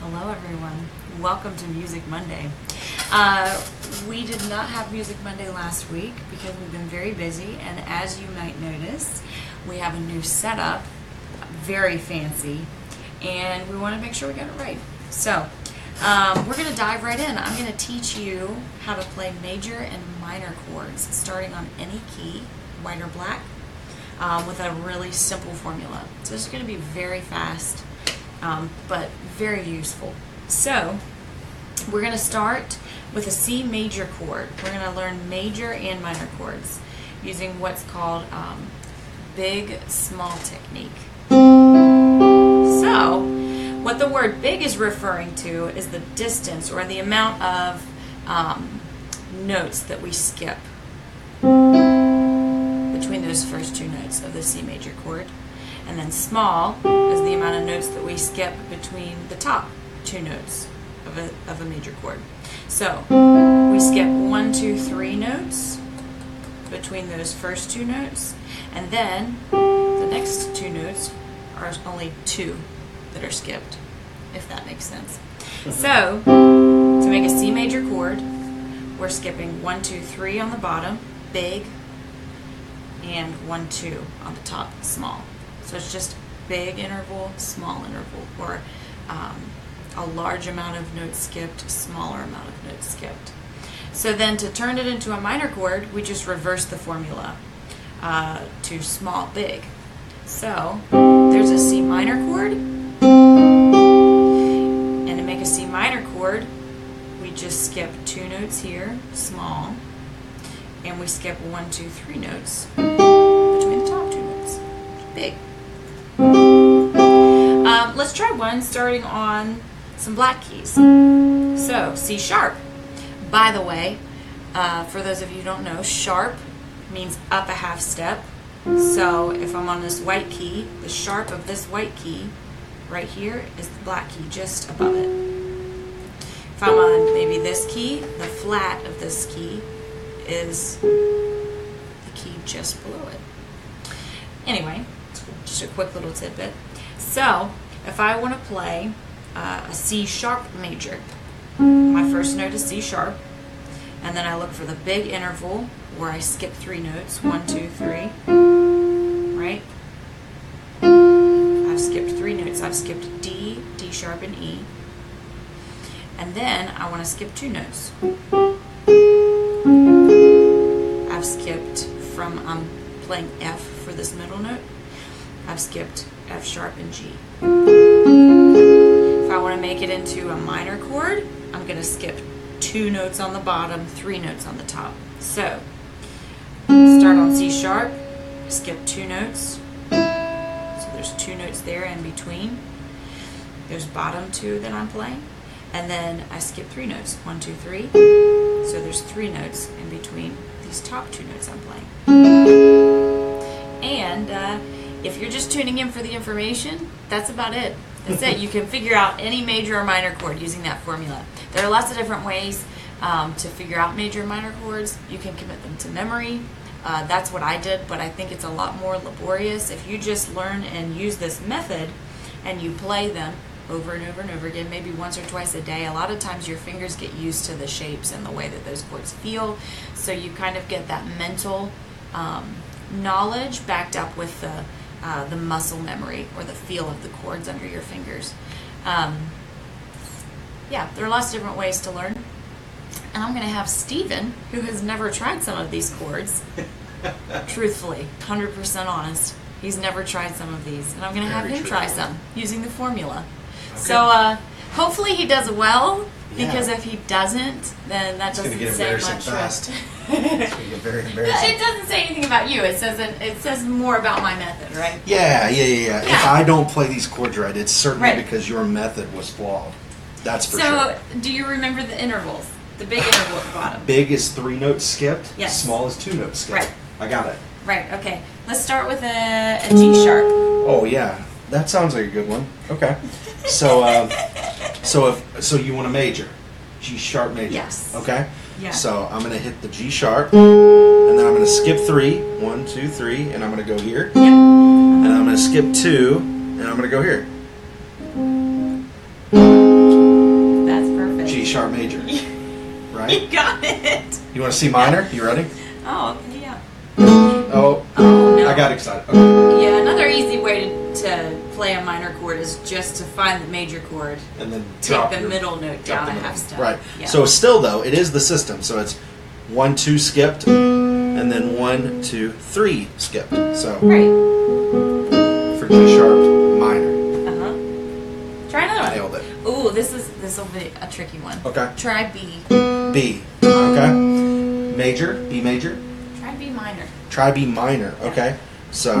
Hello everyone. Welcome to Music Monday. We did not have Music Monday last week because we've been very busy, and as you might notice, we have a new setup, very fancy, and we want to make sure we got it right. So, we're going to dive right in. I'm going to teach you how to play major and minor chords starting on any key, white or black, with a really simple formula. So it's going to be very fast, but very useful. So we're going to start with a C major chord. We're going to learn major and minor chords using what's called big small technique. So what the word big is referring to is the distance or the amount of notes that we skip between those first two notes of the C major chord. And then small is the amount of notes that we skip between the top two notes of a major chord. So we skip 1, 2, 3 notes between those first two notes, and then the next two notes are only 2 that are skipped, if that makes sense. So to make a C major chord, we're skipping 1, 2, 3 on the bottom, big, and 1, 2 on the top, small. So it's just big interval, small interval, or a large amount of notes skipped, smaller amount of notes skipped. So then to turn it into a minor chord, we just reverse the formula to small, big. So there's a C minor chord, and to make a C minor chord, we just skip 2 notes here, small, and we skip 1, 2, 3 notes between the top 2 notes, big. Let's try one starting on some black keys. So C sharp. By the way, for those of you who don't know, sharp means up a half step. So if I'm on this white key, the sharp of this white key right here is the black key just above it. If I'm on maybe this key, the flat of this key is the key just below it. Anyway, just a quick little tidbit. So if I want to play a C sharp major, my first note is C sharp, and then I look for the big interval where I skip 3 notes, 1, 2, 3, right? I've skipped 3 notes. I've skipped D, D sharp, and E, and then I want to skip 2 notes. I've skipped from, I'm playing F for this middle note, I've skipped F sharp and G. If I want to make it into a minor chord, I'm going to skip 2 notes on the bottom, 3 notes on the top. So, start on C sharp, skip 2 notes. So there's 2 notes there in between. There's bottom 2 that I'm playing. And then I skip 3 notes, 1, 2, 3. So there's 3 notes in between these top 2 notes I'm playing. And if you're just tuning in for the information, that's about it. That's it. You can figure out any major or minor chord using that formula. There are lots of different ways to figure out major and minor chords. You can commit them to memory. That's what I did, but I think it's a lot more laborious. If you just learn and use this method and you play them over and over and over again, maybe once or twice a day, a lot of times your fingers get used to the shapes and the way that those chords feel, so you kind of get that mental knowledge backed up with the muscle memory or the feel of the chords under your fingers. Yeah, there are lots of different ways to learn. And I'm going to have Steven, who has never tried some of these chords, truthfully, 100% honest, he's never tried some of these. And I'm going to have him try some using the formula. Okay. So hopefully he does well, because if he doesn't, then that doesn't say much. Fast. It's going to get very embarrassing. It doesn't say anything about you. It says more about my method, right? Yeah. If I don't play these chords right, it's certainly because your method was flawed. That's for sure. So, do you remember the intervals? The big interval at the bottom. Big is 3 notes skipped. Yes. Small is 2 notes skipped. Right. I got it. Right. Okay. Let's start with a G sharp. Oh yeah, that sounds like a good one. Okay. So so you want a major, G sharp major. Yes. Okay. Yeah. So I'm gonna hit the G sharp, and then I'm gonna skip 3, 1, 2, 3, and I'm gonna go here. Yep. And I'm gonna skip 2, and I'm gonna go here. sharp major, right? You got it. You want to see minor? You ready? Oh, yeah. Oh, Oh, no. I got excited. Okay. Yeah, another easy way to play a minor chord is just to find the major chord. And then Take drop the your- middle note drop down the a middle. half step. Right. Yeah. So still though, it is the system. So it's 1, 2 skipped, and then 1, 2, 3 skipped. So Right. for G sharp minor, Try another one. nailed it. Ooh, this will be a tricky one. Okay. Try B. B. Okay. Major, B major. Try B minor. Try B minor. Okay. So